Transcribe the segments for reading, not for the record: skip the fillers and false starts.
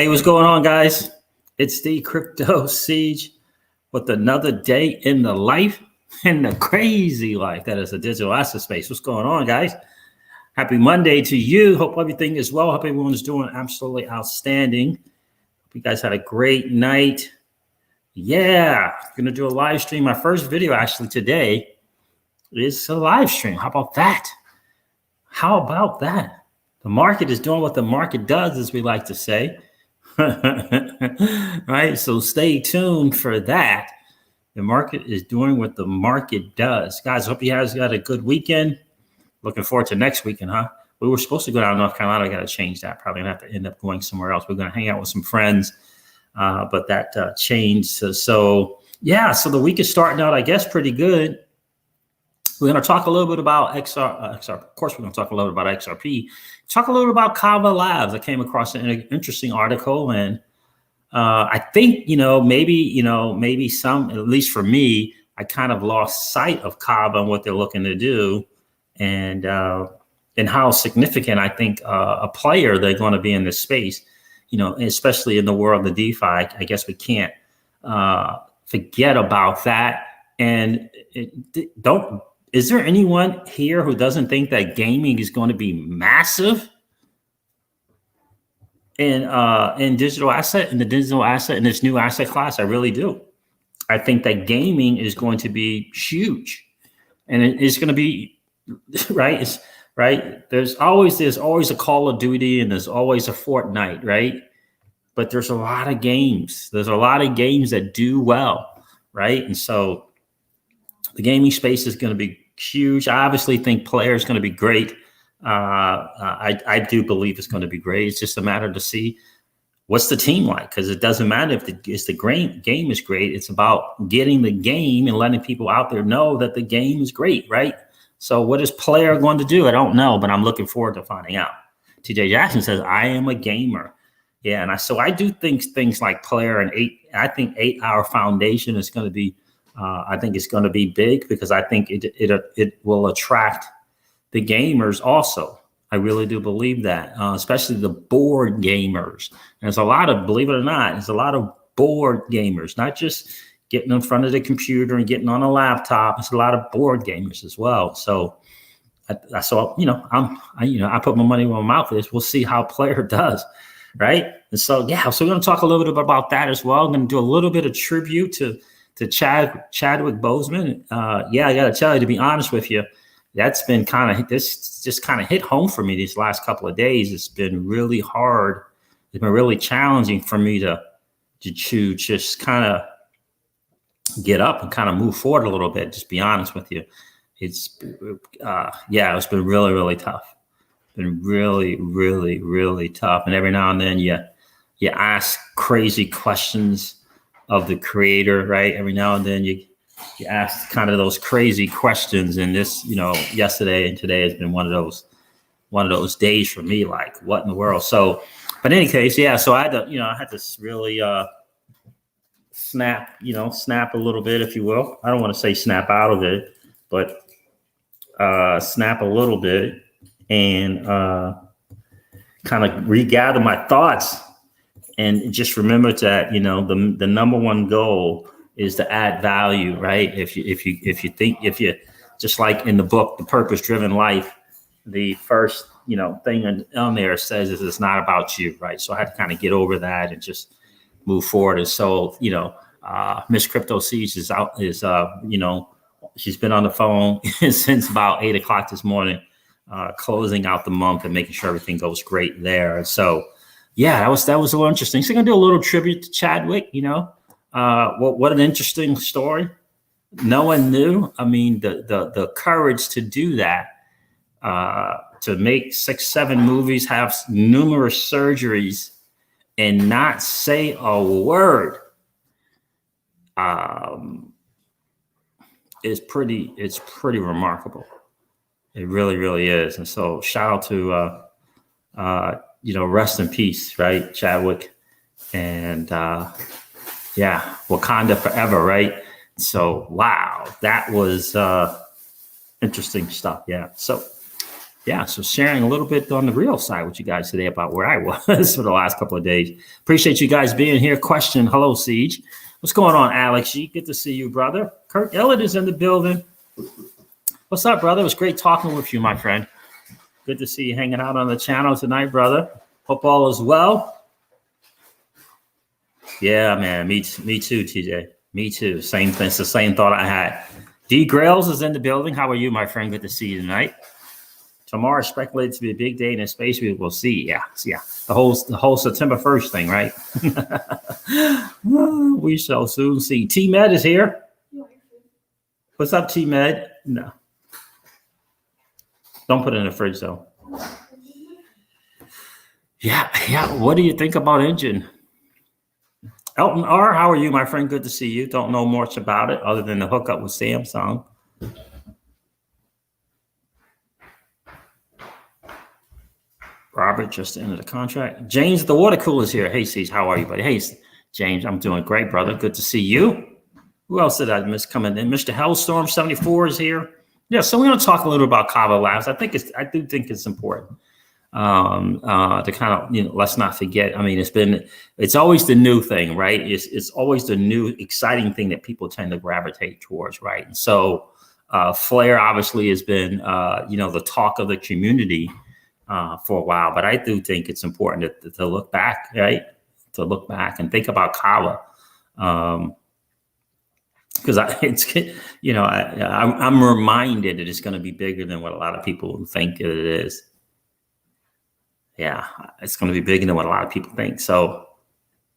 Hey, what's going on, guys? It's the Crypto Siege with another day in the life, in the crazy life that is a digital asset space. What's going on, guys? Happy Monday to you. Hope everything is well. Hope everyone's doing absolutely outstanding. Hope you guys had a great night. Yeah, going to do a live stream. My first video actually today is a live stream. How about that? How about that? The market is doing what the market does, as we like to say. Right, so stay tuned for that. The market is doing what the market does. Guys, hope you guys got a good weekend. Looking forward to next weekend, huh? We were supposed to go down to North Carolina. I got to change that. Probably gonna have to end up going somewhere else. We're gonna hang out with some friends, but that changed. So the week is starting out, I guess, pretty good. We're going to talk a little bit about XR. Of course, we're going to talk a little bit about XRP. Talk a little bit about Kava Labs. I came across an interesting article, and I think maybe some, at least for me, I kind of lost sight of Kava and what they're looking to do, and how significant I think a player they're going to be in this space. Especially in the world of DeFi. I guess we can't forget about that. And is there anyone here who doesn't think that gaming is going to be massive in digital asset, in this new asset class? I really do. I think that gaming is going to be huge, and it's going to be right. It's right. There's always a Call of Duty, and there's always a Fortnite, right? But there's a lot of games. There's a lot of games that do well, right? And so the gaming space is going to be huge. I obviously think player is going to be great. I do believe it's going to be great. It's just a matter to see what's the team like, because it doesn't matter if the game is great. It's about getting the game and letting people out there know that the game is great, right? So what is player going to do? I don't know, but I'm looking forward to finding out. TJ Jackson says, I am a gamer. Yeah, and I do think things like player and 8 Hour Foundation is going to be I think it's going to be big, because I think it will attract the gamers also. I really do believe that, especially the board gamers. And there's a lot of, believe it or not, there's a lot of board gamers, not just getting in front of the computer and getting on a laptop. It's a lot of board gamers as well. So I put my money where my mouth is. We'll see how player does. Right. And so, so we're going to talk a little bit about that as well. I'm going to do a little bit of tribute to Chadwick Boseman. I got to tell you, to be honest with you, that's been this just kind of hit home for me these last couple of days. It's been really hard. It's been really challenging for me to just kind of get up and kind of move forward a little bit. Just be honest with you. It's been really, really tough. Been really, really, really tough. And every now and then you ask crazy questions of the creator, right? Every now and then you ask kind of those crazy questions. And this, yesterday and today has been one of those days for me, like, what in the world? So, but in any case, so I had to really snap a little bit, if you will. I don't want to say snap out of it, but snap a little bit and kind of regather my thoughts. And just remember that, the number one goal is to add value, right? If you just like in the book, The Purpose Driven Life, the first, thing on there says is it's not about you, right? So I had to kind of get over that and just move forward. And so, Miss Crypto Siege is out, she's been on the phone since about 8 o'clock this morning, closing out the month and making sure everything goes great there. And so, that was a little interesting. So I'm gonna do a little tribute to Chadwick. What an interesting story. No one knew. I mean, the courage to do that, to make 6-7 movies, have numerous surgeries, and not say a word, it's pretty remarkable. It really, really is. And so shout out to rest in peace, right, Chadwick, and Wakanda forever, right? So wow, that was interesting stuff. Yeah. So yeah, so sharing a little bit on the real side with you guys today about where I was for the last couple of days. Appreciate you guys being here. Question, hello, Siege. What's going on, Alex? Good to see you, brother. Kurt Ellett is in the building. What's up, brother? It was great talking with you, my friend. Good to see you hanging out on the channel tonight, brother. Hope all is well. Yeah, man, me too, TJ. Me too. Same thing. It's the same thought I had. D. Grails is in the building. How are you, my friend? Good to see you tonight. Tomorrow is speculated to be a big day in the space. We will see. Yeah. The whole September 1st thing, right? We shall soon see. T Med is here. What's up, T Med? No. Don't put it in the fridge though. Yeah. What do you think about Engine? Elton R, how are you, my friend? Good to see you. Don't know much about it other than the hookup with Samsung. Robert just ended the contract. James, the water cooler is here. Hey, Cease, how are you, buddy? Hey, James, I'm doing great, brother. Good to see you. Who else did I miss coming in? Mr. Hellstorm 74 is here. Yeah, so we're going to talk a little about Kava Labs. I do think it's important to kind of, let's not forget. I mean, it's always the new thing, right? It's always the new exciting thing that people tend to gravitate towards, right? And so Flare obviously has been, the talk of the community for a while, but I do think it's important to look back, right? To look back and think about Kava. Because I'm reminded that it's going to be bigger than what a lot of people think it is. Yeah, it's going to be bigger than what a lot of people think. So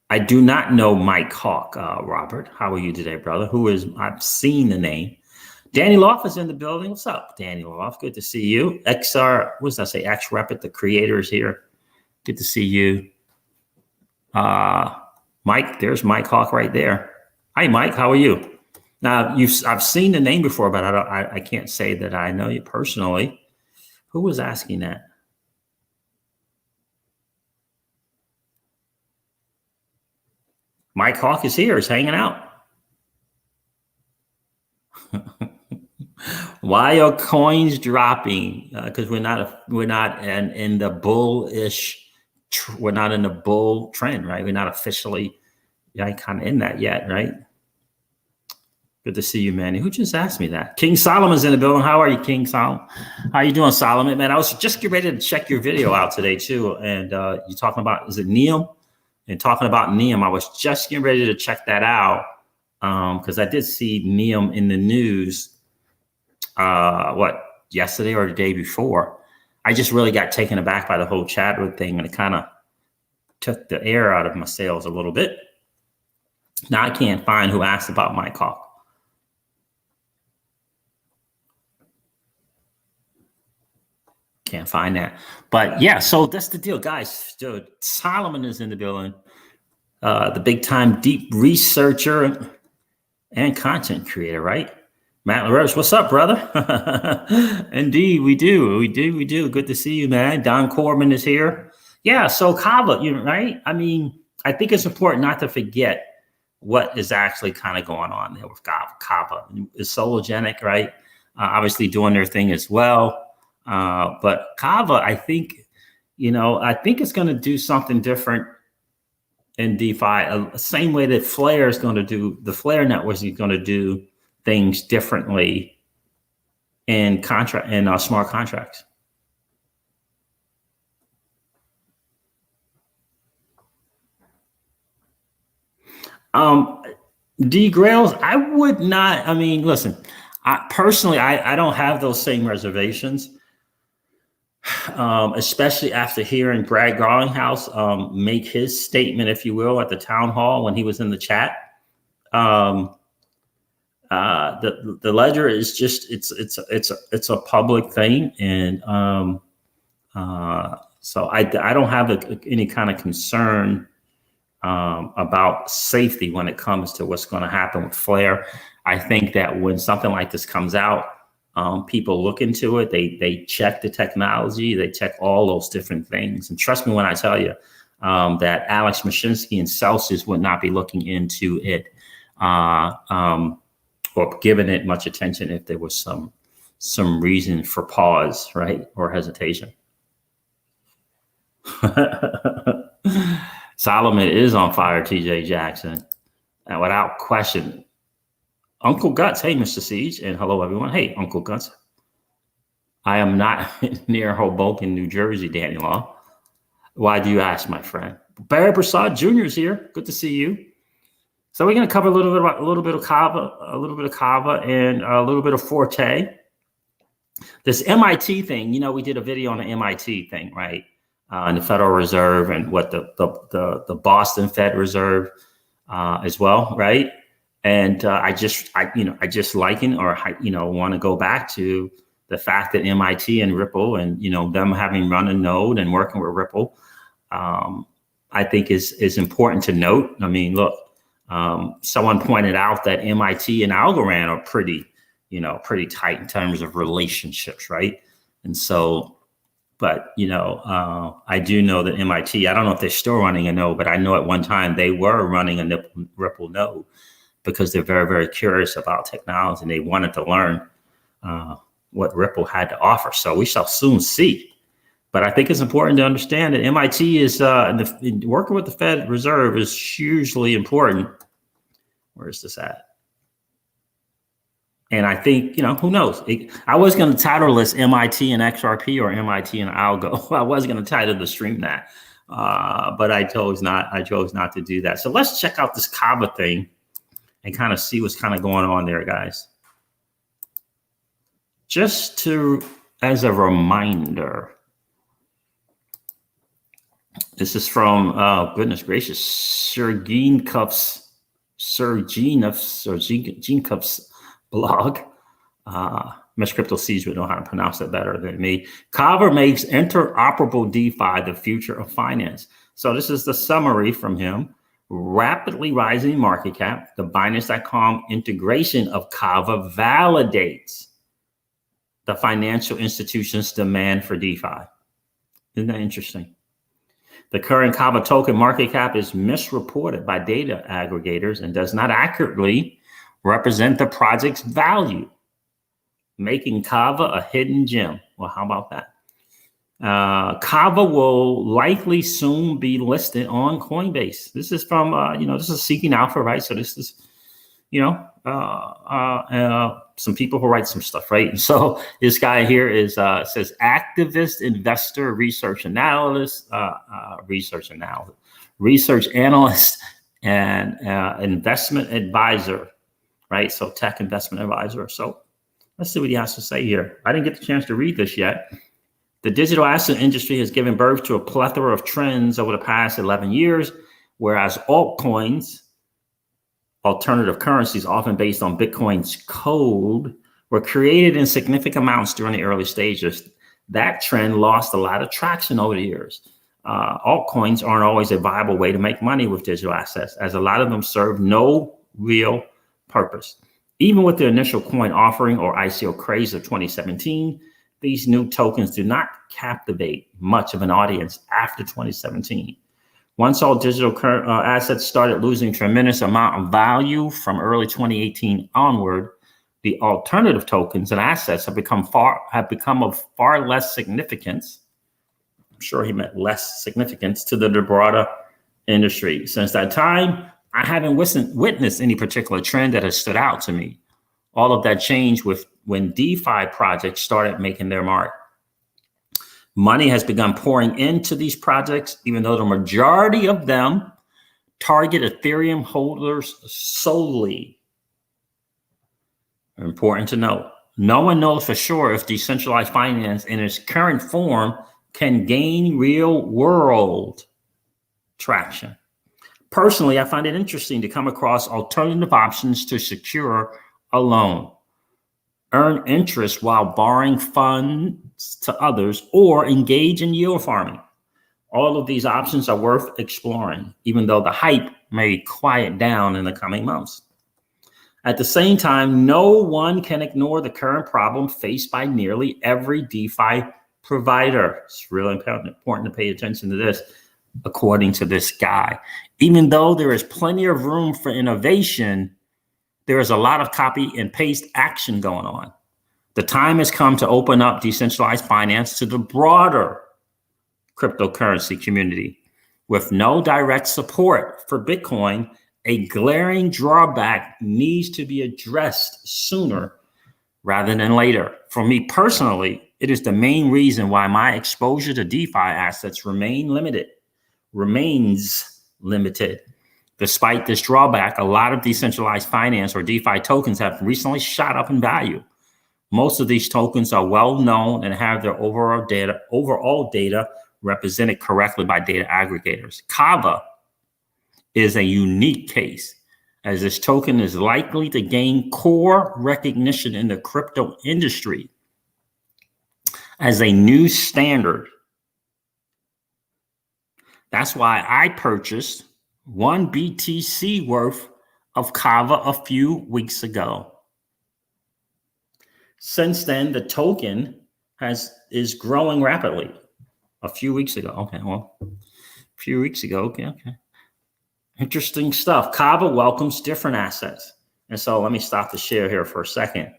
I do not know Mike Hawk, Robert. How are you today, brother? I've seen the name. Danny Loft is in the building. What's up, Danny Loft? Good to see you. XRP, the creator is here. Good to see you. Mike, there's Mike Hawk right there. Hi, Mike. How are you? Now, I've seen the name before, but I can't say that I know you personally. Who was asking that? Mike Hawk is here. He's hanging out. Why are coins dropping? Because we're not in the bullish. We're not in the bull trend, right? We're not officially kind of in that yet, right? Good to see you, Manny. Who just asked me that? King Solomon's in the building. How are you, King Solomon? How you doing, Solomon? Man, I was just getting ready to check your video out today too, and you talking about, is it Neum? And talking about Neum, I was just getting ready to check that out because I did see Neum in the news. Yesterday or the day before. I just really got taken aback by the whole Chadwick thing, and it kind of took the air out of my sails a little bit. Now I can't find who asked about Mike Hawk. Can't find that. But yeah, so that's the deal, guys. Dude, Solomon is in the building. The big time deep researcher and content creator, right? Matt LaRoche, what's up, brother? Indeed, we do. Good to see you, man. Don Corbin is here. Yeah, so Kava, right? I mean, I think it's important not to forget what is actually kind of going on there with Kava. It's Sologenic, right? Obviously doing their thing as well. But Kava, I think it's going to do something different in DeFi, same way that Flare is going to do, the Flare network is going to do things differently in smart contracts. D Grails, I would not. I mean, listen, I don't have those same reservations, especially after hearing Brad Garlinghouse make his statement, if you will, at the town hall when he was in the chat. The ledger is just it's a public thing, and so I don't have any kind of concern about safety when it comes to what's going to happen with Flare. I think that when something like this comes out, people look into it. They check the technology. They check all those different things. And trust me when I tell you that Alex Mashinsky and Celsius would not be looking into it or giving it much attention if there was some some reason for pause, right? Or hesitation. Solomon is on fire, TJ Jackson. And without question. Uncle Guts, hey, Mr. Siege, and hello, everyone. Hey, Uncle Guts. I am not near Hoboken, New Jersey, Danny Law. Why do you ask, my friend? Barry Prasad Jr. is here. Good to see you. So we're going to cover a little bit of Kava, and a little bit of Forte. This MIT thing, we did a video on the MIT thing, right? And the Federal Reserve and what the Boston Fed Reserve as well, right? And I just liken or want to go back to the fact that MIT and Ripple and them having run a node and working with Ripple, I think is important to note. I mean, look, someone pointed out that MIT and Algorand are pretty tight in terms of relationships, right? And so, but I do know that MIT, I don't know if they're still running a node, but I know at one time they were running a Ripple node because they're very, very curious about technology and they wanted to learn what Ripple had to offer. So we shall soon see. But I think it's important to understand that MIT is working with the Fed Reserve is hugely important. Where is this at? And I think, who knows? I was going to title this MIT and XRP or MIT and Algo. I was going to title the stream that, but I chose not to do that. So let's check out this Kava thing and kind of see what's kind of going on there, guys. Just as a reminder, this is from, goodness gracious, Sergenkuf's blog. Miss Crypto Seeds would know how to pronounce it better than me. Kava makes interoperable DeFi the future of finance. So this is the summary from him. Rapidly rising market cap, the Binance.com integration of Kava validates the financial institution's demand for DeFi. Isn't that interesting? The current Kava token market cap is misreported by data aggregators and does not accurately represent the project's value, making Kava a hidden gem. Well, how about that? Kava will likely soon be listed on Coinbase. This is from, this is Seeking Alpha, right? So this is, some people who write some stuff, right? And so this guy here is says activist, investor, research analyst, research analyst, and investment advisor, right? So tech investment advisor. So let's see what he has to say here. I didn't get the chance to read this yet. The digital asset industry has given birth to a plethora of trends over the past 11 years, whereas altcoins, alternative currencies often based on Bitcoin's code, were created in significant amounts during the early stages. That trend lost a lot of traction over the years. Altcoins aren't always a viable way to make money with digital assets, as a lot of them serve no real purpose. Even with the initial coin offering or ICO craze of 2017, these new tokens do not captivate much of an audience after 2017. Once all digital assets started losing tremendous amount of value from early 2018 onward, the alternative tokens and assets have become of far less significance. I'm sure he meant less significance to the broader industry. Since that time, I haven't witnessed any particular trend that has stood out to me. All of that changed when DeFi projects started making their mark. Money has begun pouring into these projects, even though the majority of them target Ethereum holders solely. Important to note, no one knows for sure if decentralized finance in its current form can gain real world traction. Personally, I find it interesting to come across alternative options to secure a loan, earn interest while borrowing funds to others, or engage in yield farming. All of these options are worth exploring, even though the hype may quiet down in the coming months. At the same time, no one can ignore the current problem faced by nearly every DeFi provider. It's really important to pay attention to this, according to this guy. Even though there is plenty of room for innovation, there is a lot of copy and paste action going on. The time has come to open up decentralized finance to the broader cryptocurrency community. With no direct support for Bitcoin, a glaring drawback needs to be addressed sooner rather than later. For me personally, it is the main reason why my exposure to DeFi assets remains limited. Despite this drawback, a lot of decentralized finance or DeFi tokens have recently shot up in value. Most of these tokens are well known and have their overall data represented correctly by data aggregators. Kava is a unique case, as this token is likely to gain core recognition in the crypto industry as a new standard. That's why I purchased 1 BTC worth of Kava a few weeks ago. Since then, the token is growing rapidly. A few weeks ago. Okay, well, a few weeks ago. Okay. Interesting stuff. Kava welcomes different assets. And so let me stop the share here for a second.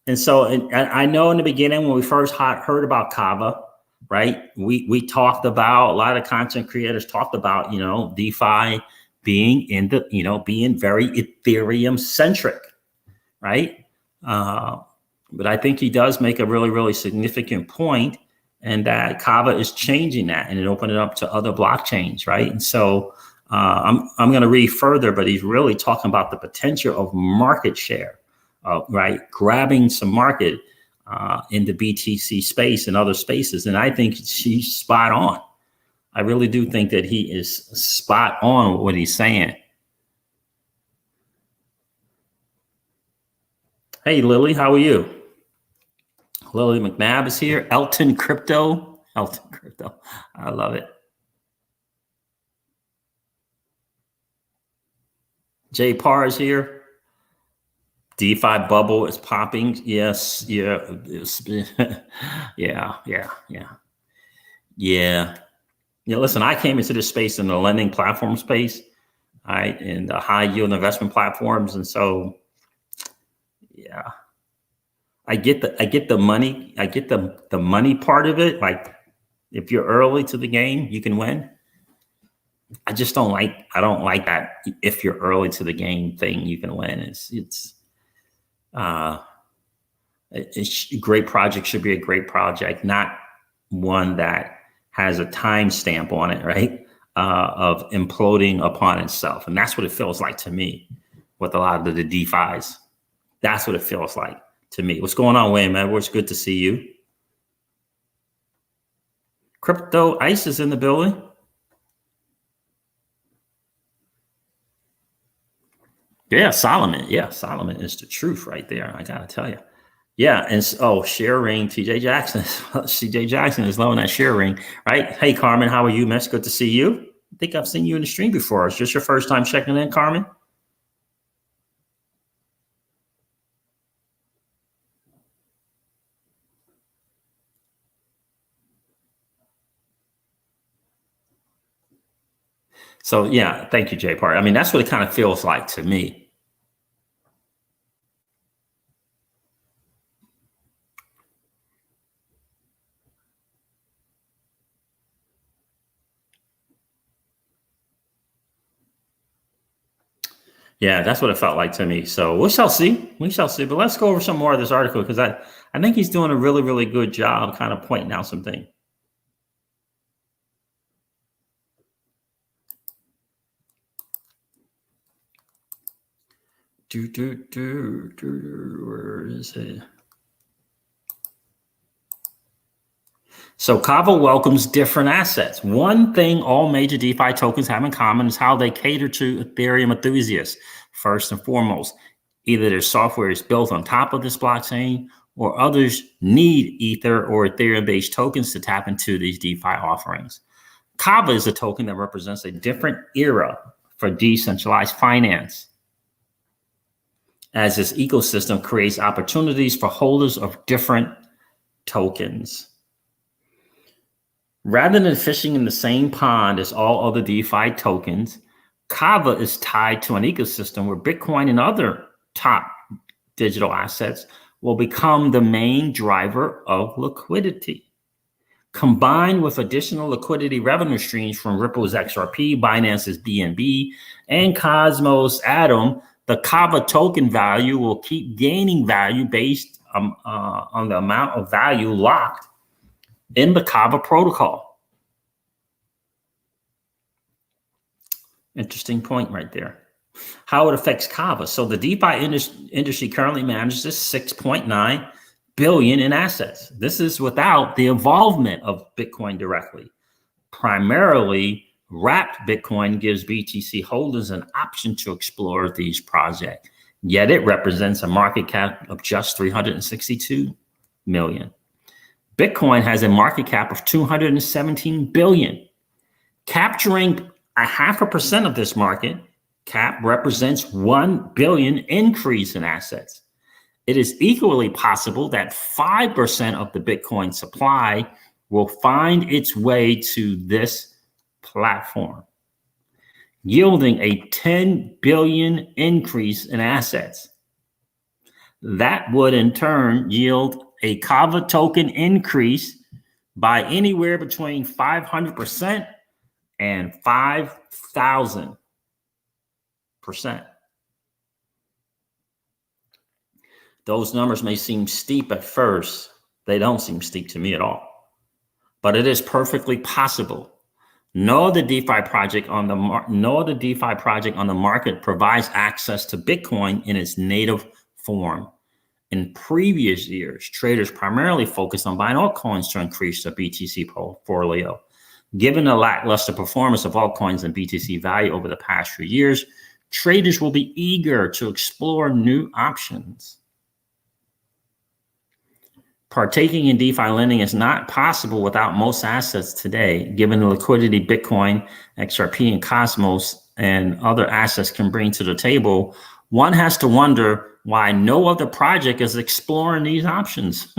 And so I know in the beginning when we first heard about Kava, right, we talked about, a lot of content creators talked about, DeFi being being very Ethereum centric, right? But I think he does make a really, really significant point, and that Kava is changing that and it opened it up to other blockchains, right? And so I'm going to read further, but he's really talking about the potential of market share, right? Grabbing some market in the BTC space and other spaces. And I think she's spot on. I really do think that he is spot on with what he's saying. Hey, Lily, how are you? Lily McNabb is here. Elton Crypto. I love it. Jay Parr is here. DeFi bubble is popping. Yes. Yeah. Yeah. Listen, I came into this space in the lending platform space, right? And the high yield investment platforms. And so, yeah. I get the money. I get the money part of it. Like, if you're early to the game, you can win. I don't like that. If you're early to the game thing, you can win. It's a great project should be a great project, not one that has a time stamp on it, right? Of imploding upon itself. And that's what it feels like to me with a lot of the DeFis. That's what it feels like to me. What's going on, Wayne Edwards? Good to see you. Crypto Ice is in the building. Yeah, Solomon. Yeah, Solomon is the truth right there. I gotta tell you. Yeah, and share ring. TJ Jackson. CJ Jackson is loving that share ring, right? Hey, Carmen, how are you, man? It's good to see you. I think I've seen you in the stream before. Is this your first time checking in, Carmen? So yeah, thank you, Jay Park. I mean, that's what it kind of feels like to me. Yeah, that's what it felt like to me. So we shall see. We shall see. But let's go over some more of this article, because I think he's doing a really, really good job kind of pointing out some things. Where is it? So Kava welcomes different assets. One thing all major DeFi tokens have in common is how they cater to Ethereum enthusiasts. First and foremost, either their software is built on top of this blockchain, or others need Ether or Ethereum-based tokens to tap into these DeFi offerings. Kava is a token that represents a different era for decentralized finance, as this ecosystem creates opportunities for holders of different tokens. Rather than fishing in the same pond as all other DeFi tokens, Kava is tied to an ecosystem where Bitcoin and other top digital assets will become the main driver of liquidity. Combined with additional liquidity revenue streams from Ripple's XRP, Binance's BNB, and Cosmos Atom, the Kava token value will keep gaining value based on the amount of value locked in the Kava protocol. Interesting point right there. How it affects Kava. So the DeFi industry currently manages 6.9 billion in assets. This is without the involvement of Bitcoin directly. Primarily, wrapped Bitcoin gives BTC holders an option to explore these projects. Yet it represents a market cap of just 362 million. Bitcoin has a market cap of 217 billion. Capturing 0.5% of this market cap represents 1 billion increase in assets. It is equally possible that 5% of the Bitcoin supply will find its way to this platform, yielding a 10 billion increase in assets. That would in turn yield a Kava token increase by anywhere between 500% and 5,000%. Those numbers may seem steep at first. They don't seem steep to me at all, but it is perfectly possible. No other DeFi project on the market provides access to Bitcoin in its native form. In previous years, traders primarily focused on buying altcoins to increase their BTC portfolio. Given the lackluster performance of altcoins and BTC value over the past few years, traders will be eager to explore new options. Partaking in DeFi lending is not possible without most assets today, given the liquidity Bitcoin, XRP, and Cosmos and other assets can bring to the table. One has to wonder why no other project is exploring these options.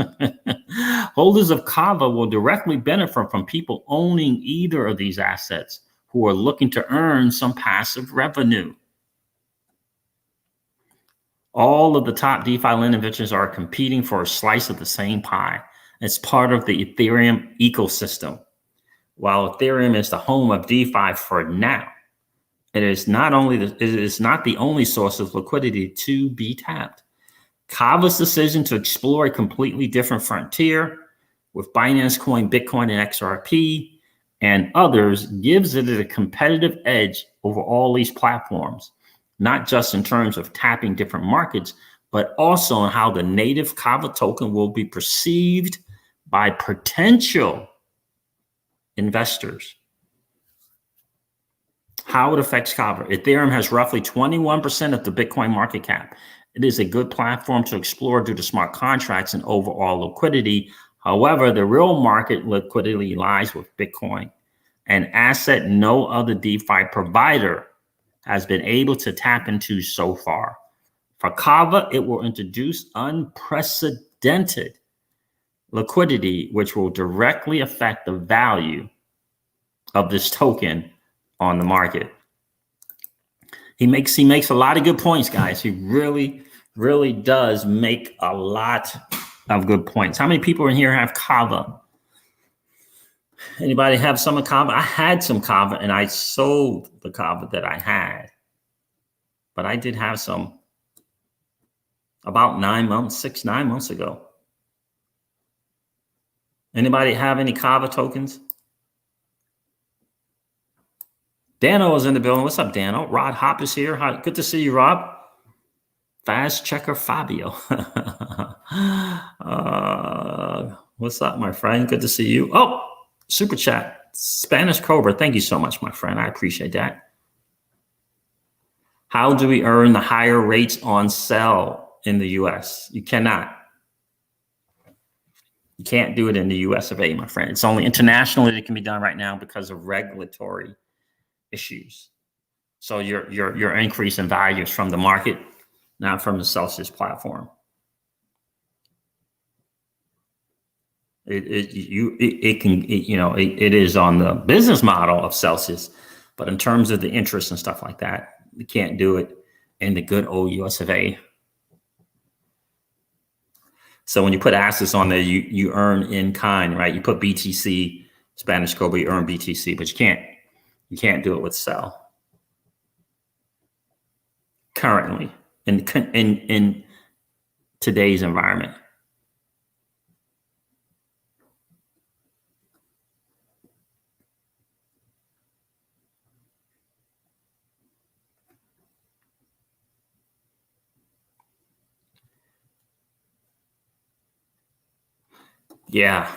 Holders of Kava will directly benefit from people owning either of these assets who are looking to earn some passive revenue. All of the top DeFi lending ventures are competing for a slice of the same pie. It's part of the Ethereum ecosystem. While Ethereum is the home of DeFi for now, it is not the only source of liquidity to be tapped. Kava's decision to explore a completely different frontier with Binance Coin, Bitcoin, and XRP and others gives it a competitive edge over all these platforms, not just in terms of tapping different markets, but also in how the native Kava token will be perceived by potential investors. How it affects Kava. Ethereum has roughly 21% of the Bitcoin market cap. It is a good platform to explore due to smart contracts and overall liquidity. However, the real market liquidity lies with Bitcoin, an asset no other DeFi provider has been able to tap into so far. For Kava, it will introduce unprecedented liquidity, which will directly affect the value of this token on the market. He makes a lot of good points, guys. He really, really does make a lot of good points. How many people in here have Kava? Anybody have some of Kava? I had some Kava and I sold the Kava that I had. But I did have some about 9 months ago. Anybody have any Kava tokens? Dano is in the building. What's up, Dano? Rod Hop is here. Hi, good to see you, Rob. Fast checker Fabio. What's up, my friend? Good to see you. Oh, super chat. Spanish Cobra. Thank you so much, my friend. I appreciate that. How do we earn the higher rates on sell in the US? You cannot. You can't do it in the US of A, my friend. It's only internationally that it can be done right now because of regulatory issues. So your increase in value is from the market, not from the Celsius platform. It is on the business model of Celsius, but in terms of the interest and stuff like that, you can't do it in the good old US of A. So when you put assets on there, you earn in kind, right? You put BTC, Spanish Cobra, you earn BTC, but you can't do it with Cell currently in today's environment. Yeah.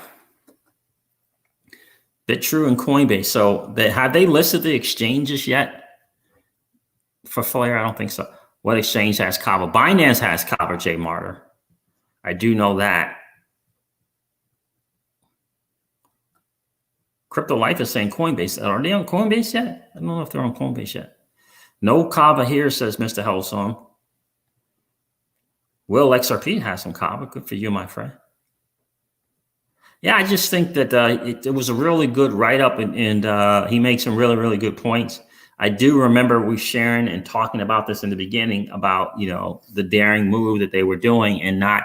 BitTrue and Coinbase. So have they listed the exchanges yet for Flare? I don't think so. What exchange has Kava? Binance has Kava, J Martyr. I do know that. Crypto Life is saying Coinbase. Are they on Coinbase yet? I don't know if they're on Coinbase yet. No Kava here, says Mr. Hellsong. Will XRP has some Kava. Good for you, my friend. Yeah, I just think that it was a really good write-up, and he makes some really, really good points. I do remember we sharing and talking about this in the beginning about, the daring move that they were doing and not,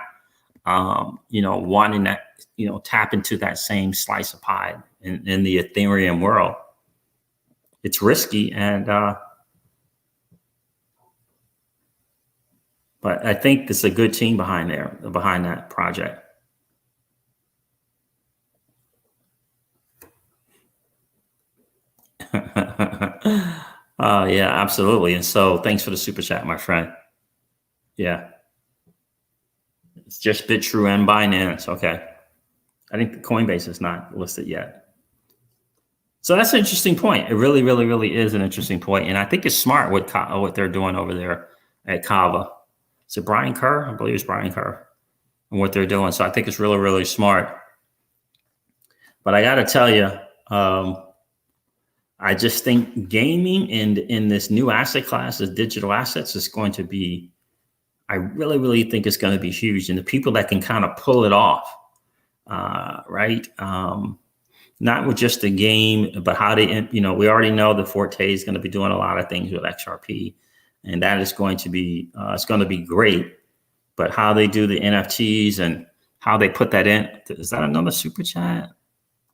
wanting that, tap into that same slice of pie in the Ethereum world. It's risky, and but I think there's a good team behind that project. Yeah, absolutely. And so thanks for the super chat, my friend. Yeah. It's just BitTrue and Binance. Okay. I think the Coinbase is not listed yet. So that's an interesting point. It really, really, really is an interesting point. And I think it's smart what they're doing over there at Kava. Is it Brian Kerr? I believe it's Brian Kerr and what they're doing. So I think it's really, really smart. But I got to tell you, I just think gaming in this new asset class, the digital assets, is going to be, I really, really think it's going to be huge. And the people that can kind of pull it off, right? Not with just the game, but how they, we already know that Forte is going to be doing a lot of things with XRP. And that is going to be, it's going to be great. But how they do the NFTs and how they put that in, is that another super chat?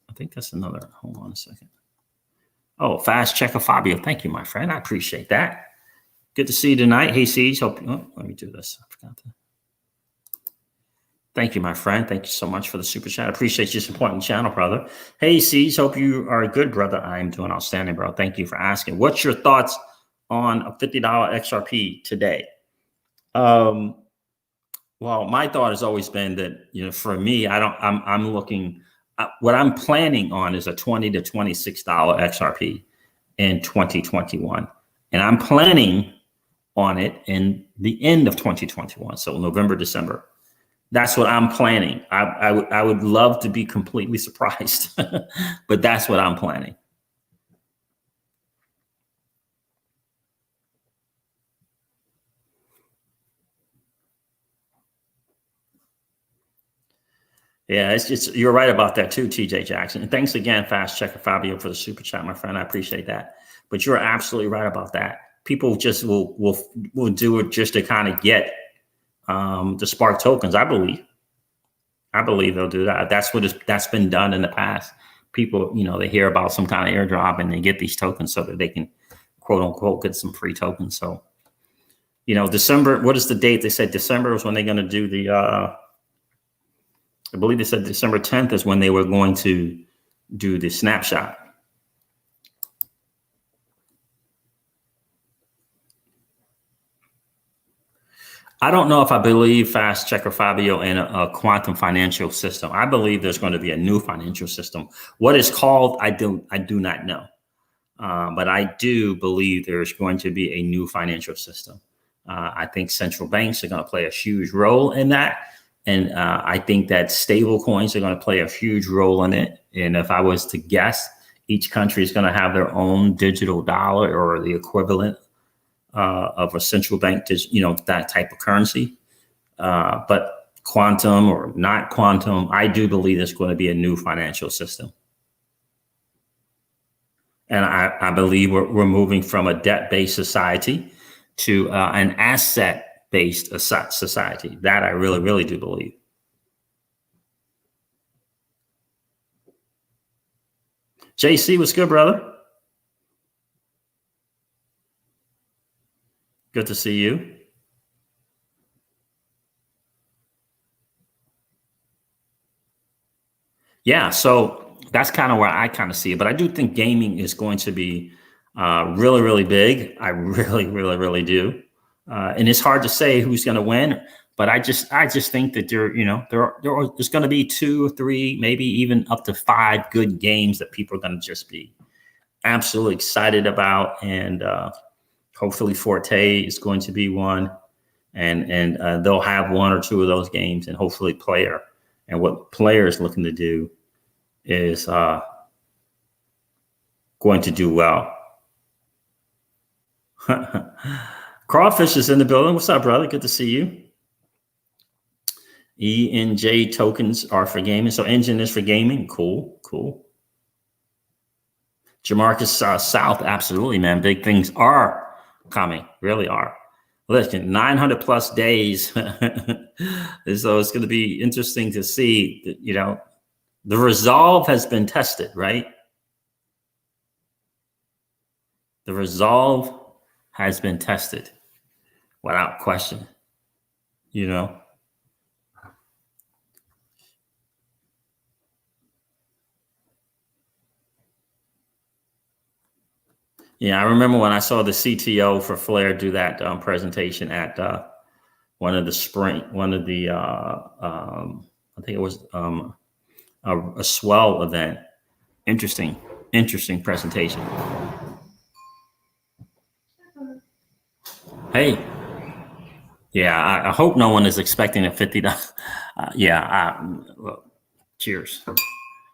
I think that's another, hold on a second. Oh, fast checker Fabio. Thank you, my friend. I appreciate that. Good to see you tonight. Hey, Siege. Let me do this. I forgot to. Thank you, my friend. Thank you so much for the super chat. I appreciate you supporting the channel, brother. Hey, Siege. Hope you are good, brother. I'm doing outstanding, bro. Thank you for asking. What's your thoughts on a $50 XRP today? Well, my thought has always been that, for me, I'm looking. What I'm planning on is a $20 to $26 XRP in 2021. And I'm planning on it in the end of 2021. So November, December. That's what I'm planning. I would love to be completely surprised, but that's what I'm planning. Yeah, you're right about that too, TJ Jackson. And thanks again, Fast Checker Fabio, for the super chat, my friend. I appreciate that. But you're absolutely right about that. People just will do it just to kind of get the Spark tokens. I believe they'll do that. That's been done in the past. People, they hear about some kind of airdrop and they get these tokens so that they can, quote unquote, get some free tokens. So, December. What is the date? They said December is when they're going to do the. I believe they said December 10th is when they were going to do the snapshot. I don't know if I believe, Fast Checker Fabio, in a quantum financial system. I believe there's going to be a new financial system. What it's called, I do not know. But I do believe there's going to be a new financial system. I think central banks are going to play a huge role in that. And I think that stable coins are going to play a huge role in it. And if I was to guess, each country is going to have their own digital dollar or the equivalent of a central bank, that type of currency. But quantum or not quantum, I do believe there's going to be a new financial system. And I believe we're moving from a debt-based society to an asset-based society. That I really, really do believe. JC, what's good, brother? Good to see you. Yeah, so that's kind of where I kind of see it. But I do think gaming is going to be really, really big. I really, really, really do. And it's hard to say who's going to win. But I just think that there's going to be 2 or 3, maybe even up to 5 good games that people are going to just be absolutely excited about. And hopefully Forte is going to be one. And they'll have 1 or 2 of those games, and hopefully Player. And what Player is looking to do is going to do well. Crawfish is in the building. What's up, brother? Good to see you. ENJ tokens are for gaming. So Engine is for gaming. Cool. Jamarcus South, absolutely, man. Big things are coming, really are. Listen, 900 plus days. So it's going to be interesting to see that, the resolve has been tested, right? The resolve has been tested without question, Yeah, I remember when I saw the CTO for Flare do that presentation at one of the I think it was a swell event. Interesting presentation. Hey, yeah, I hope no one is expecting a $50. Well, cheers.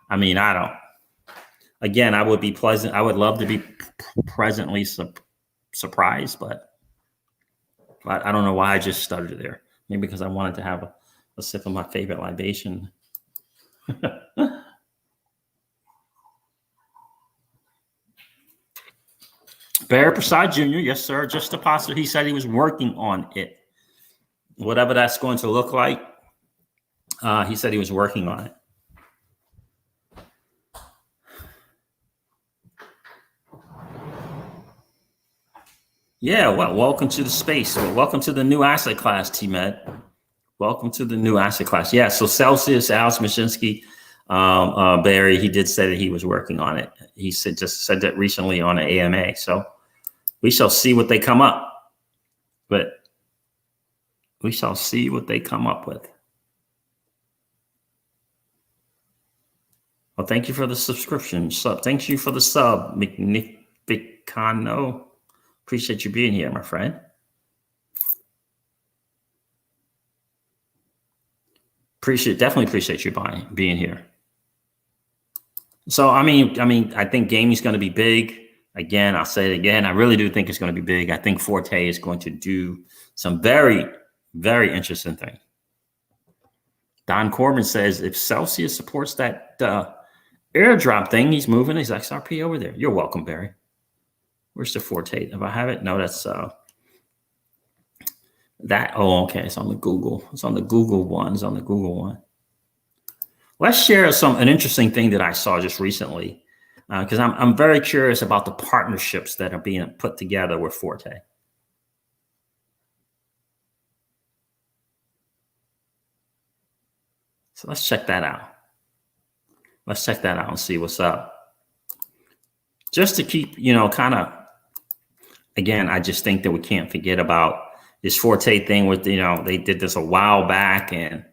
I mean, I don't. Again, I would be pleasant. I would love to be pleasantly surprised, but I don't know why I just stuttered there. Maybe because I wanted to have a sip of my favorite libation. Barry Prasad Jr., yes, sir. Just a positive. He said he was working on it. Whatever that's going to look like, he said he was working on it. Yeah, well, welcome to the space. Welcome to the new asset class, T-Med. Welcome to the new asset class. Yeah, so Celsius, Alex Mashinsky, Barry, he did say that he was working on it. He just said that recently on an AMA. So we shall see what they come up. But we shall see what they come up with. Well, thank you for the subscription. Thank you for the sub, Magnificano. Appreciate you being here, my friend. Definitely appreciate you being here. So, I think gaming is going to be big. Again, I'll say it again. I really do think it's going to be big. I think Forte is going to do some very, very interesting things. Don Corbin says if Celsius supports that airdrop thing, he's moving his XRP over there. You're welcome, Barry. Where's the Forte? If I have it, no, that's that. Oh, okay. It's on the Google. It's on the Google one. Let's share an interesting thing that I saw just recently, because I'm very curious about the partnerships that are being put together with Forte. So let's check that out. Let's check that out and see what's up. Just to keep, kind of, again, I just think that we can't forget about this Forte thing with, they did this a while back, and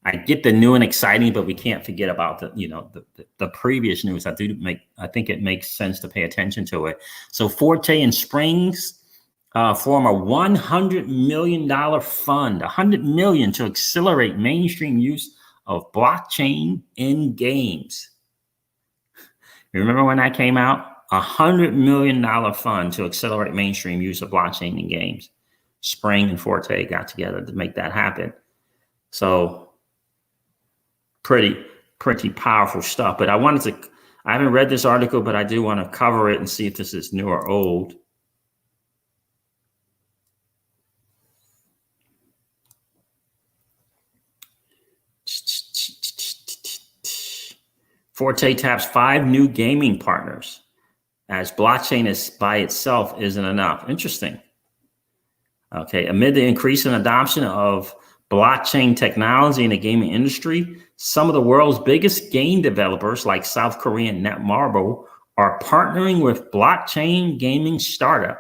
I get the new and exciting, but we can't forget about the previous news. I think it makes sense to pay attention to it. So Forte and Springs form a $100 million fund, $100 million to accelerate mainstream use of blockchain in games. Remember when that came out? $100 million fund to accelerate mainstream use of blockchain in games. Spring and Forte got together to make that happen. So pretty powerful stuff. But I haven't read this article, but I do want to cover it and see if this is new or old. Forte taps 5 new gaming partners as blockchain is by itself isn't enough. Interesting. Okay, amid the increase in adoption of blockchain technology in the gaming industry, some of the world's biggest game developers like South Korean Netmarble are partnering with blockchain gaming startup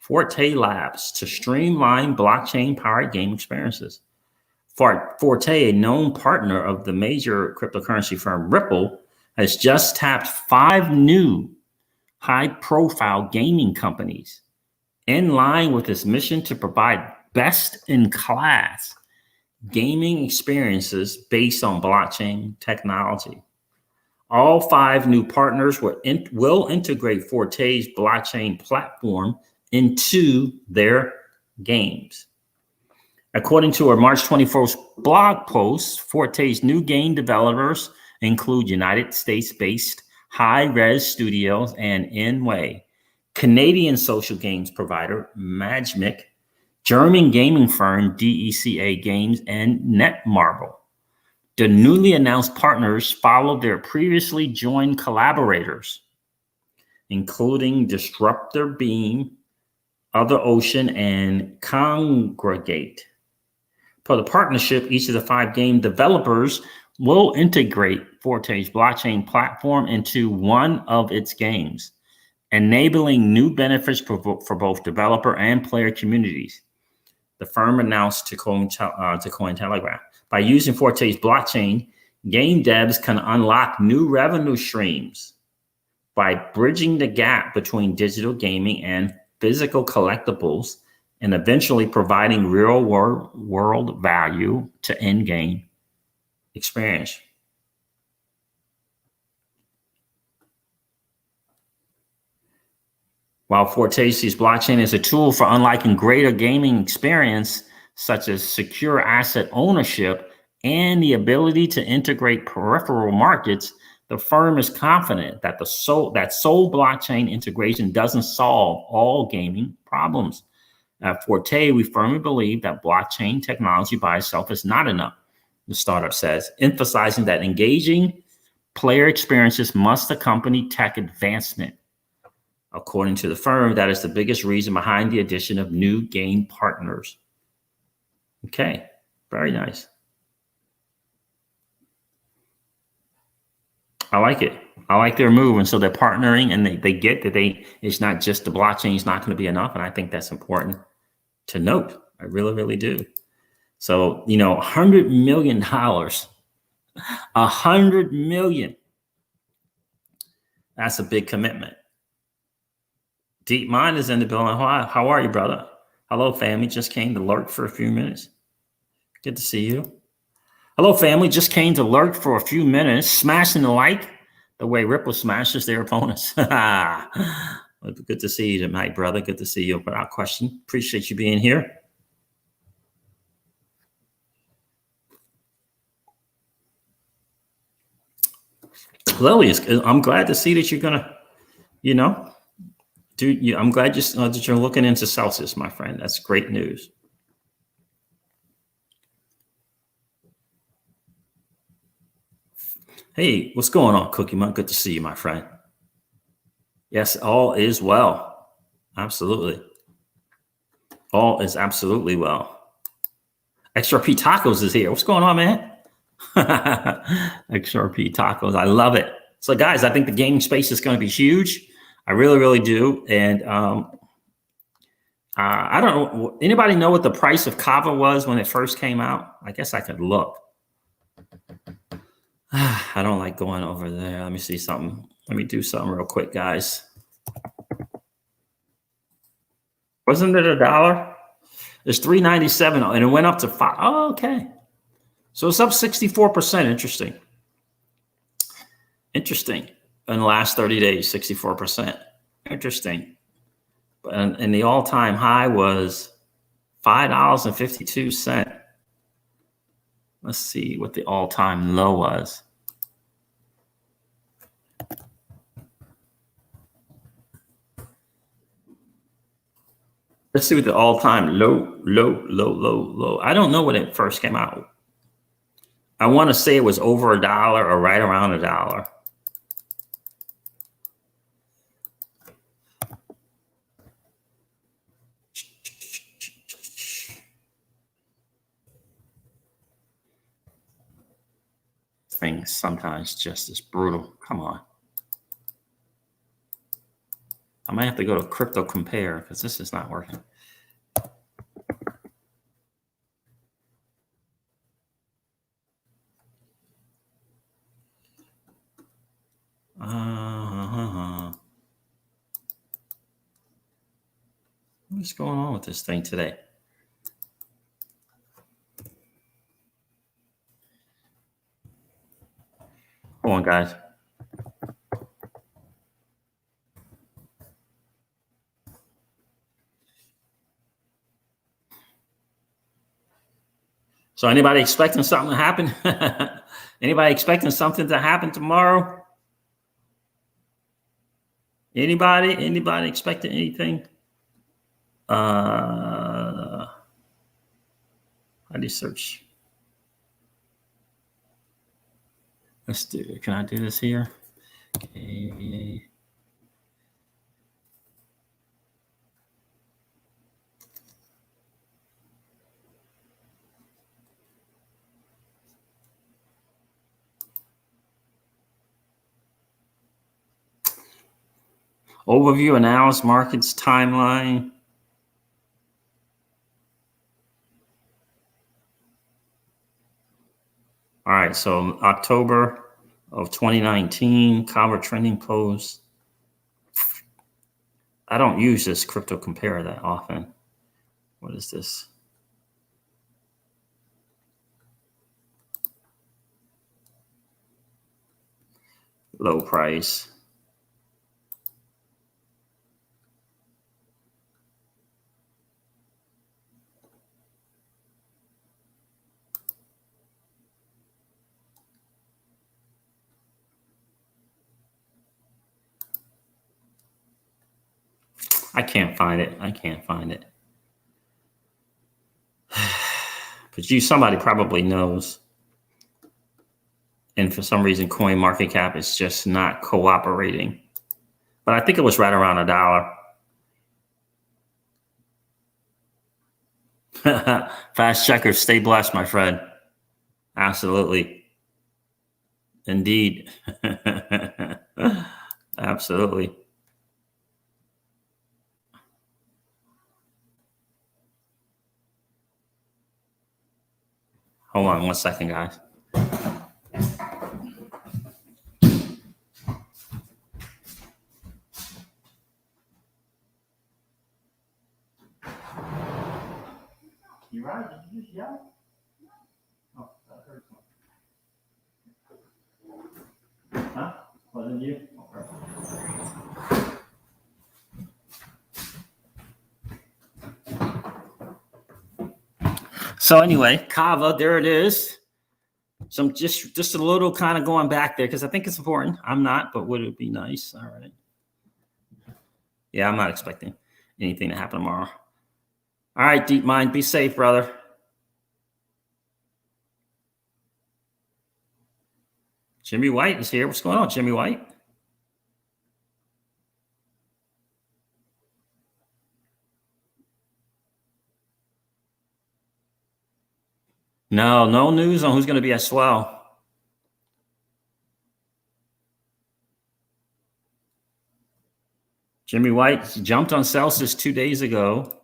Forte Labs to streamline blockchain-powered game experiences. Forte, a known partner of the major cryptocurrency firm Ripple, has just tapped 5 new high-profile gaming companies in line with its mission to provide best-in-class gaming experiences based on blockchain technology. All 5 new partners will integrate Forte's blockchain platform into their games. According to a March 21st blog post, Forte's new game developers include United States-based High-Res Studios and Inway, Canadian social games provider Magmic, German gaming firm DECA Games, and Netmarble. The newly announced partners follow their previously joined collaborators, including Disruptor Beam, Other Ocean, and Congregate. For the partnership, each of the 5 game developers will integrate Forte's blockchain platform into one of its games, enabling new benefits for both developer and player communities. The firm announced to Cointelegraph. By using Forte's blockchain, game devs can unlock new revenue streams by bridging the gap between digital gaming and physical collectibles, and eventually providing real world value to in-game experience. While Forte sees blockchain as a tool for unlocking greater gaming experience, such as secure asset ownership and the ability to integrate peripheral markets, the firm is confident that sole blockchain integration doesn't solve all gaming problems. At Forte, we firmly believe that blockchain technology by itself is not enough, the startup says, emphasizing that engaging player experiences must accompany tech advancement. According to the firm, that is the biggest reason behind the addition of new game partners. Okay, very nice. I like it. I like their move. And so they're partnering, and they get that it's not just the blockchain is not going to be enough. And I think that's important to note. I really, really do. So, $100 million, $100 million. That's a big commitment. Deep Mind is in the building. How are you, brother? Hello, family. Just came to lurk for a few minutes. Good to see you. Hello, family. Just came to lurk for a few minutes, smashing the like the way Ripple smashes their opponents. Good to see you tonight, brother. Good to see you. Without question. Appreciate you being here. Lily, I'm glad to see that you're going to, I'm glad that you're looking into Celsius, my friend. That's great news. Hey, what's going on, Cookie Monk? Good to see you, my friend. Yes, all is well. Absolutely. All is absolutely well. XRP Tacos is here. What's going on, man? XRP Tacos. I love it. So, guys, I think the gaming space is going to be huge. I really, really do. And I don't know. Anybody know what the price of Kava was when it first came out? I guess I could look. I don't like going over there. Let me see something. Let me do something real quick, guys. Wasn't it $1? It's $3.97, and it went up to $5. Oh, okay. So it's up 64%. Interesting. Interesting. In the last 30 days, 64%. Interesting. And the all-time high was $5.52. Let's see what the all-time low was. Let's see what the all-time low. I don't know when it first came out. I want to say it was over $1 or right around $1. thing sometimes just is brutal. Come on. I might have to go to Crypto Compare because this is not working. What's going on with this thing today? Hold on, guys. So anybody expecting something to happen? Anybody expecting something to happen tomorrow? Anybody expecting anything? How do you search? Let's do it. Can I do this here? Okay. Overview, analysis, markets, timeline. All right, so October of 2019, Kava trending post. I don't use this Crypto Compare that often. What is this? Low price. I can't find it. But somebody probably knows. And for some reason, coin market cap is just not cooperating. But I think it was right around $1. Fast checker, stay blessed, my friend. Absolutely. Indeed. Absolutely. Hold on 1 second, guys. You right? Did you just yell? Oh, that hurt something. Huh? Wasn't you? Okay. So anyway, Kava, there it is. So I'm just a little kind of going back there because I think it's important. I'm not, but would it be nice? All right. Yeah, I'm not expecting anything to happen tomorrow. All right, Deep Mind, be safe, brother. Jimmy White is here. What's going on, Jimmy White? No news on who's going to be at Swell. Jimmy White jumped on Celsius 2 days ago.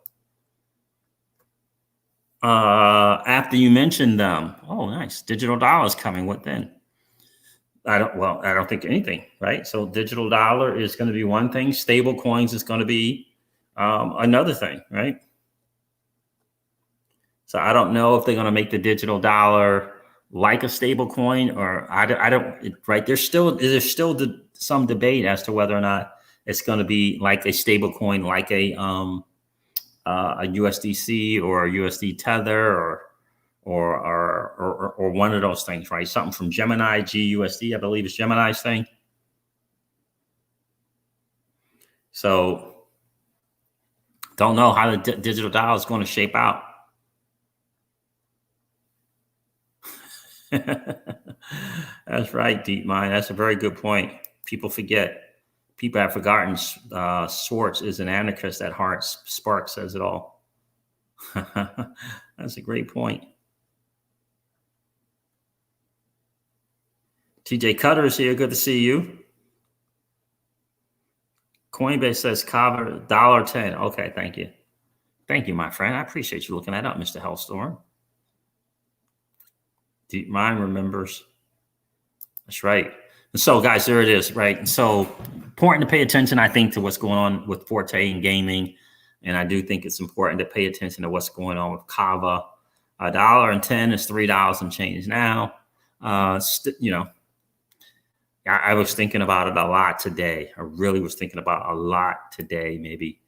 After you mentioned them. Oh, nice. Digital dollars coming. What then? I don't think anything, right? So digital dollar is going to be one thing. Stable coins is going to be another thing, right? So I don't know if they're going to make the digital dollar like a stable coin, or I don't, right? There's still some debate as to whether or not it's going to be like a stable coin, like a USDC or a USD Tether or one of those things, right? Something from Gemini, GUSD, I believe is Gemini's thing. So don't know how the digital dollar is going to shape out. That's right, Deep Mind. That's a very good point. People forget. People have forgotten Swartz is an anarchist at heart. Spark says it all. That's a great point. TJ Cutter is here. Good to see you. Coinbase says Kava $1.10. Okay, thank you. Thank you, my friend. I appreciate you looking that up, Mr. Hellstorm. Deep Mind remembers. That's right. And so, guys, there it is, right? And so, important to pay attention, I think, to what's going on with Forte and gaming. And I do think it's important to pay attention to what's going on with Kava. $1.10 is $3 and change now. You know, I was thinking about it a lot today. I really was thinking about a lot today, maybe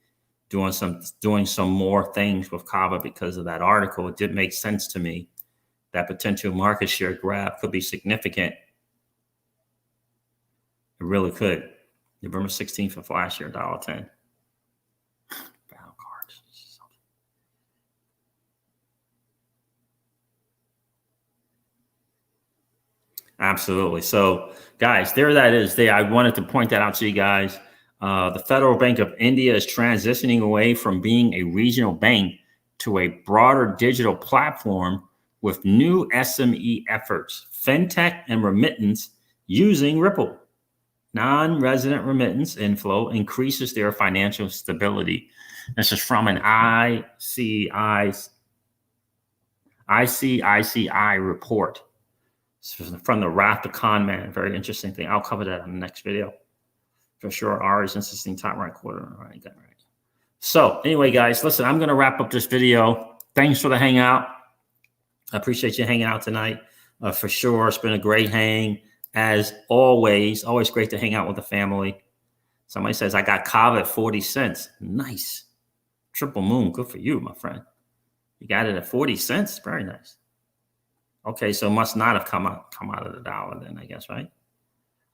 doing some more things with Kava because of that article. It did make sense to me that potential market share grab could be significant. It really could. November 16th of last year, $1.10. Battle cards. Absolutely. So, guys, there that is. I wanted to point that out to you guys. The Federal Bank of India is transitioning away from being a regional bank to a broader digital platform with new SME efforts, fintech and remittance using Ripple. Non-resident remittance inflow increases their financial stability. This is from an ICICI report. From the Wrath of Con Man. Very interesting thing. I'll cover that in the next video. For sure. R is interesting top right quarter. All right, got it right. So anyway, guys, listen, I'm going to wrap up this video. Thanks for the hangout. I appreciate you hanging out tonight. For sure. It's been a great hang. As always great to hang out with the family. Somebody says, I got Kava at 40 cents. Nice. Triple moon. Good for you, my friend. You got it at 40 cents. Very nice. Okay, so must not have come out of the dollar then, I guess, right?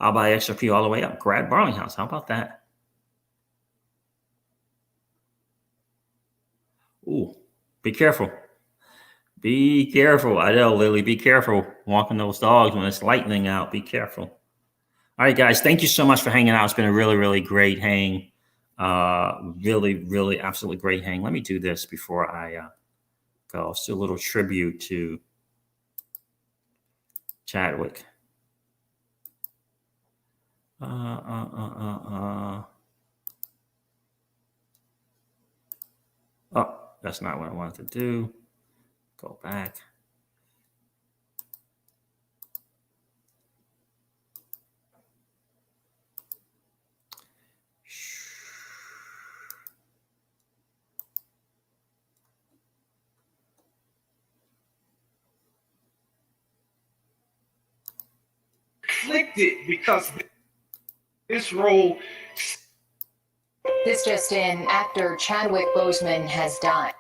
I'll buy XRP all the way up. Grad Barlinghouse. How about that? Ooh, be careful. Be careful. I know, Lily, be careful walking those dogs when it's lightning out. Be careful. All right, guys, thank you so much for hanging out. It's been a really, really great hang. Really, really, absolutely great hang. Let me do this before I go. Let's do a little tribute to Chadwick. Oh, that's not what I wanted to do. Go back. Conflicted because this role. This just in, actor Chadwick Boseman has died.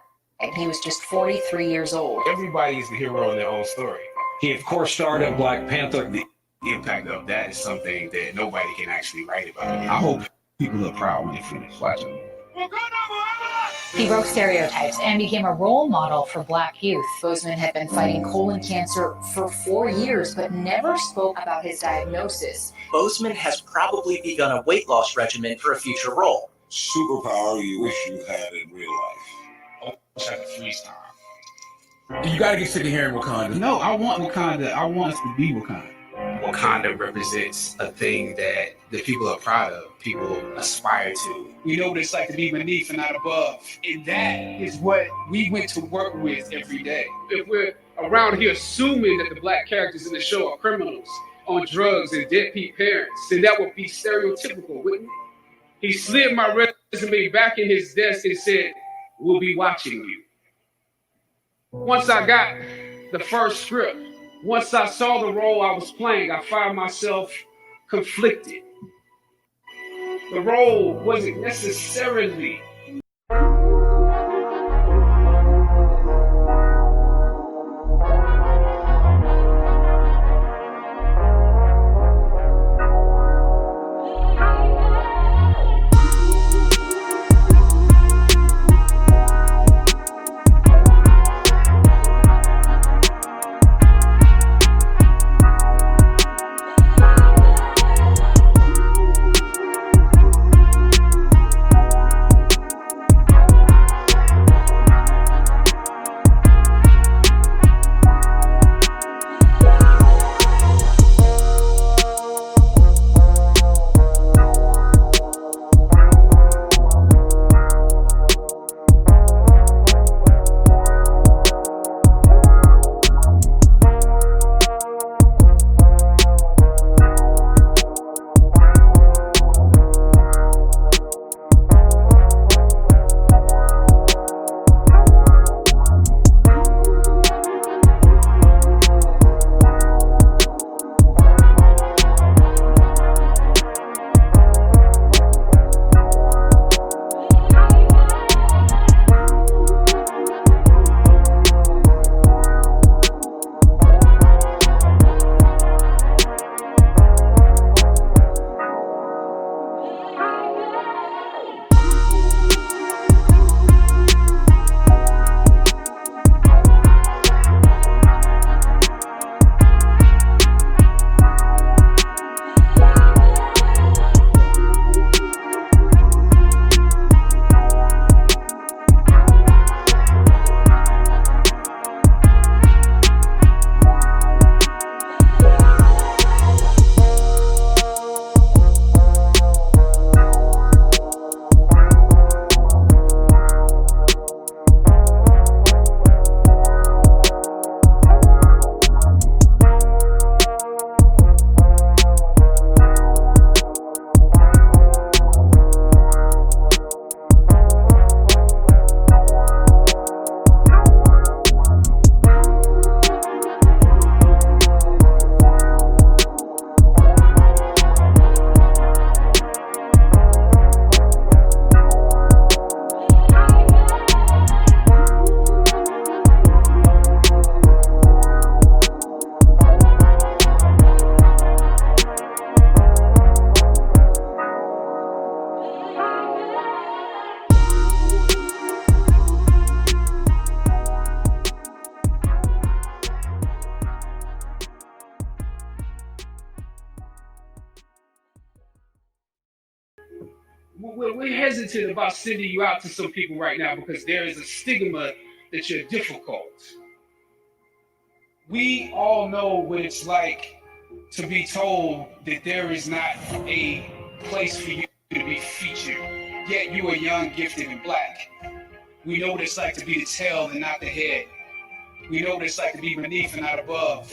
He was just 43 years old. Everybody is the hero in their own story. He, of course, starred in Black Panther. The impact of that is something that nobody can actually write about. I hope people are proud when they finish watching it. He broke stereotypes and became a role model for Black youth. Boseman had been fighting colon cancer for 4 years, but never spoke about his diagnosis. Boseman has probably begun a weight loss regimen for a future role. Superpower you wish you had in real life. You gotta get sick of hearing Wakanda. No, I want Wakanda. I want us to be Wakanda. Wakanda represents a thing that the people are proud of, people aspire to. We know what it's like to be beneath and not above. And that is what we went to work with every day. If we're around here assuming that the Black characters in the show are criminals on drugs and deadbeat parents, then that would be stereotypical, wouldn't it? He slid my resume back in his desk and said, "We'll be watching you." Once I got the first script, once I saw the role I was playing, I found myself conflicted. The role wasn't necessarily we're hesitant about sending you out to some people right now because there is a stigma that you're difficult. We all know what it's like to be told that there is not a place for you to be featured, yet you are young, gifted, and black. We know what it's like to be the tail and not the head. We know what it's like to be beneath and not above.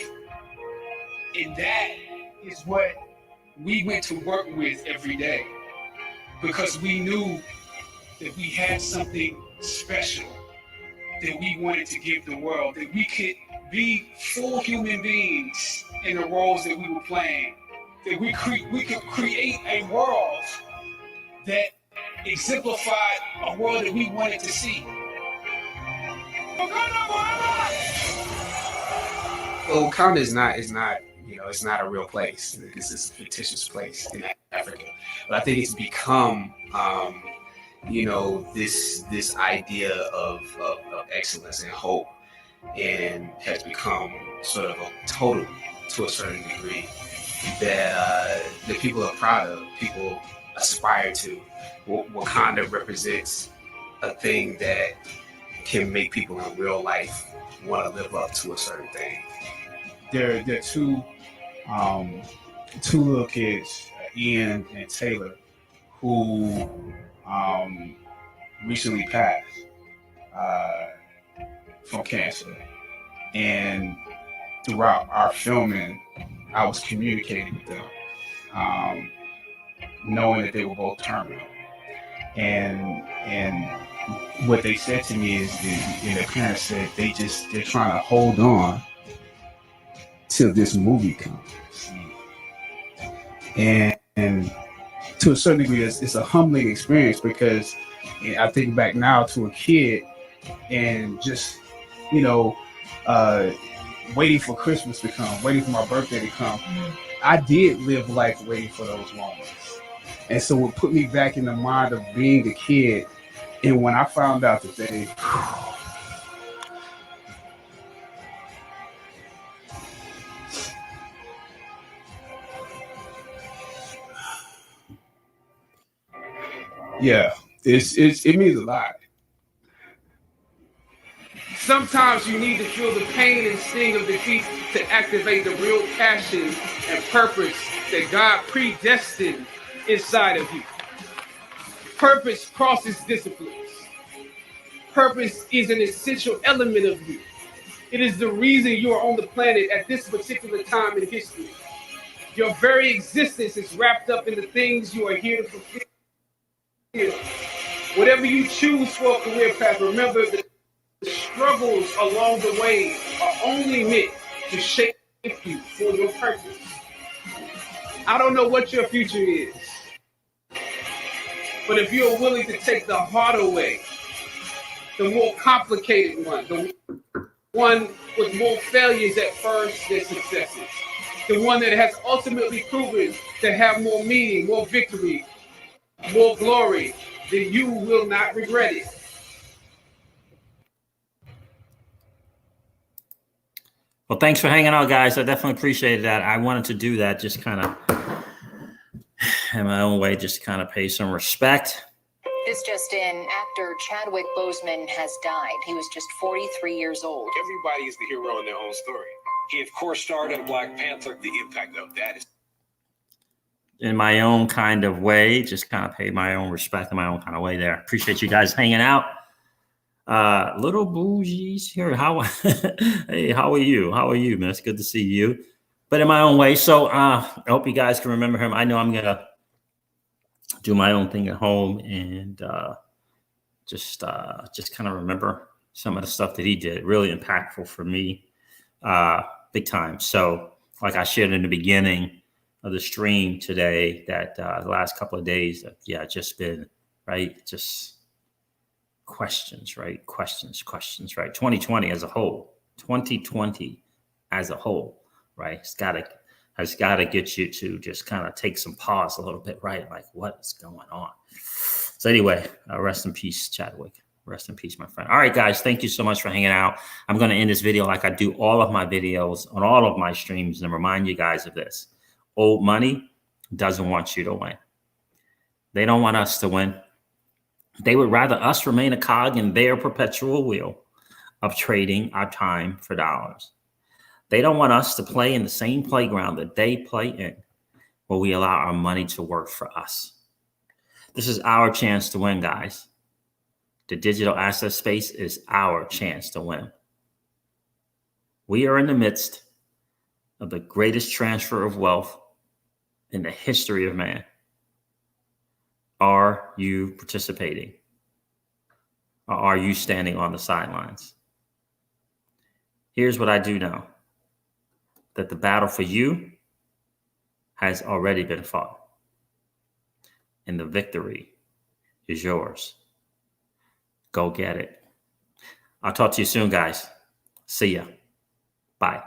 And that is what we went to work with every day, because we knew that we had something special that we wanted to give the world, that we could be full human beings in the roles that we were playing, that we could create a world that exemplified a world that we wanted to see. Well, Wakanda is not, it's not a real place. This is a fictitious place in Africa. But I think it's become, this idea of excellence and hope, and has become sort of a totem to a certain degree that people are proud of, people aspire to. Wakanda represents a thing that can make people in real life want to live up to a certain thing. There are two little kids, Ian and Taylor, who recently passed from cancer. And throughout our filming, I was communicating with them, knowing that they were both terminal. And what they said to me is, and their parents said, they're trying to hold on till this movie comes. And to a certain degree, it's a humbling experience, because I think back now to a kid and just, waiting for Christmas to come, waiting for my birthday to come. I did live life waiting for those moments. And so it put me back in the mind of being a kid. And when I found out that they... Yeah, it means a lot. Sometimes you need to feel the pain and sting of defeat to activate the real passion and purpose that God predestined inside of you. Purpose crosses disciplines. Purpose is an essential element of you. It is the reason you are on the planet at this particular time in history. Your very existence is wrapped up in the things you are here to fulfill. Whatever you choose for a career path, remember that the struggles along the way are only meant to shape you for your purpose. I don't know what your future is, but if you're willing to take the harder way, the more complicated one, the one with more failures at first than successes, the one that has ultimately proven to have more meaning, more victory, more glory, then you will not regret it. Well, thanks for hanging out, guys. I definitely appreciated that. I wanted to do that, just kind of in my own way, just kind of pay some respect. This just in, actor Chadwick Boseman has died. He was just 43 years old. Everybody is the hero in their own story. He, of course, starred in Black Panther. The impact of that is... In my own kind of way, just kind of pay my own respect in my own kind of way there. Appreciate you guys hanging out. Little bougies here. Hey, how are you? How are you, man? It's good to see you. But in my own way. So I hope you guys can remember him. I know I'm gonna do my own thing at home and just kind of remember some of the stuff that he did. Really impactful for me, big time. So like I shared in the beginning of the stream today, that the last couple of days, just been right, just questions, right? Questions, right? 2020 as a whole, right? Has got to get you to just kind of take some pause a little bit, right? Like, what is going on? So anyway, rest in peace, Chadwick. Rest in peace, my friend. All right, guys, thank you so much for hanging out. I'm going to end this video like I do all of my videos on all of my streams and remind you guys of this. Old money doesn't want you to win. They don't want us to win. They would rather us remain a cog in their perpetual wheel of trading our time for dollars. They don't want us to play in the same playground that they play in, where we allow our money to work for us. This is our chance to win, guys. The digital asset space is our chance to win. We are in the midst of the greatest transfer of wealth in the history of man. Are you participating? Or are you standing on the sidelines? Here's what I do know, that the battle for you has already been fought, and the victory is yours. Go get it. I'll talk to you soon, guys. See ya. Bye.